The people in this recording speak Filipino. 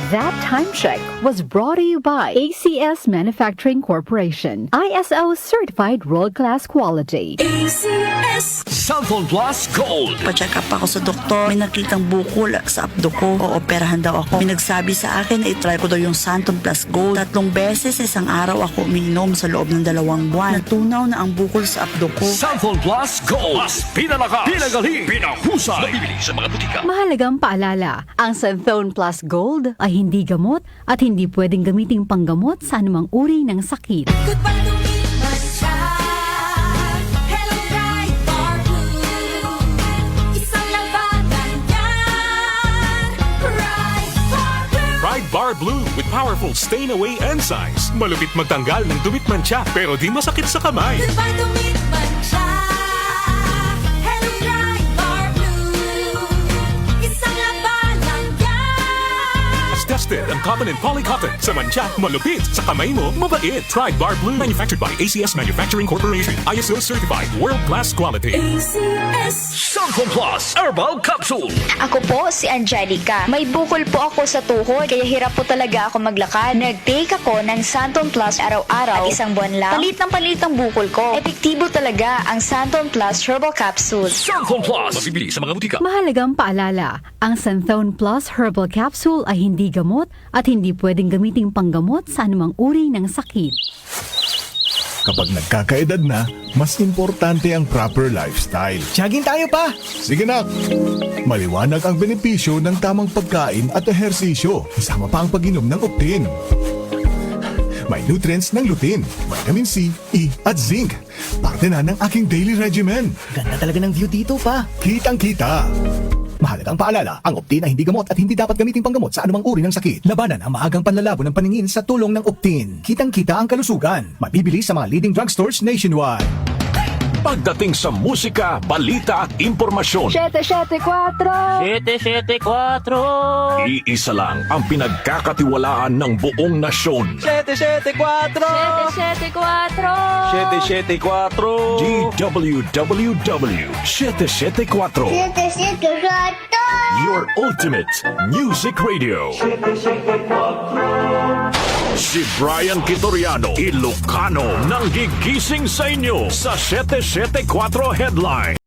That time check was brought to you by ACS Manufacturing Corporation. ISO certified world-class quality. ACS Cellphone Plus Gold. Pa-check up ako sa doktor. May nakitang bukol sa abdo ko. Ooperahan daw ako. May nagsabi sa akin na itry ko daw yung Santon Plus Gold. 3 beses isang araw ako umiinom sa loob ng 2 buwan. Natunaw na ang bukol sa abdo ko. Cellphone Plus Gold. Mas pinalakas, pinagaling, pinahusay. Mabibili sa mga butika. Mahalagang paalala, ang Santhone Plus Gold ay hindi gamot at hindi pwedeng gamiting panggamot sa anumang uri ng sakit. Goodbye to me, Mancha. Hello, bright bar blue. Isang labanan yan. Bright bar blue. Pride Bar Blue with powerful stain-away enzymes. Malupit magtanggal ng dumit mancha pero di masakit sa kamay. Goodbye to me, Mancha. Hello, bright bar blue. Isang labanan yan. As tested ang cotton and polycotton. Sa mancha, malupit. Sa kamay mo, mabait. Pride Bar Blue. Manufactured by ACS Manufacturing Corporation. ISO certified. World-class quality. ACS Cellphone Plus Herbal Capsule. Ako po si Angelica. May bukol po ako sa tuhod, kaya hirap po talaga ako maglakad. Nag-take ako ng Santon Plus araw-araw at isang buwan lang. Palit ang bukol ko. Epektibo talaga ang Santon Plus Herbal Capsule. Cellphone Plus. Mabibili sa mga butika. Mahalagang paalala, ang Santhone Plus Herbal Capsule ay hindi gamot at hindi pwedeng gamiting panggamot sa anumang uri ng sakit. Kapag nagkakaedad na, mas importante ang proper lifestyle. Jogging tayo pa! Sige nak! Maliwanag ang benepisyo ng tamang pagkain at ehersisyo, kasama pa ang pag-inom ng Optin. May nutrients ng lutein, vitamin C, E at zinc. Parte na ng aking daily regimen. Ganda talaga ng view dito pa. Kitang-kita. Mahalagang paalala, ang Optin ay hindi gamot at hindi dapat gamitin panggamot sa anumang uri ng sakit. Labanan ang maagang panlalabo ng paningin sa tulong ng Optin. Kitang-kita ang kalusugan. Mabibili sa mga leading drugstores nationwide. Pagdating sa musika, balita at impormasyon, 774! iisa lang ang pinagkakatiwalaan ng buong nasyon. 774! DWWW 774. Your ultimate music radio. Si Brian Kitoriano, Ilocano, nang gigising sa inyo sa 774 Headline.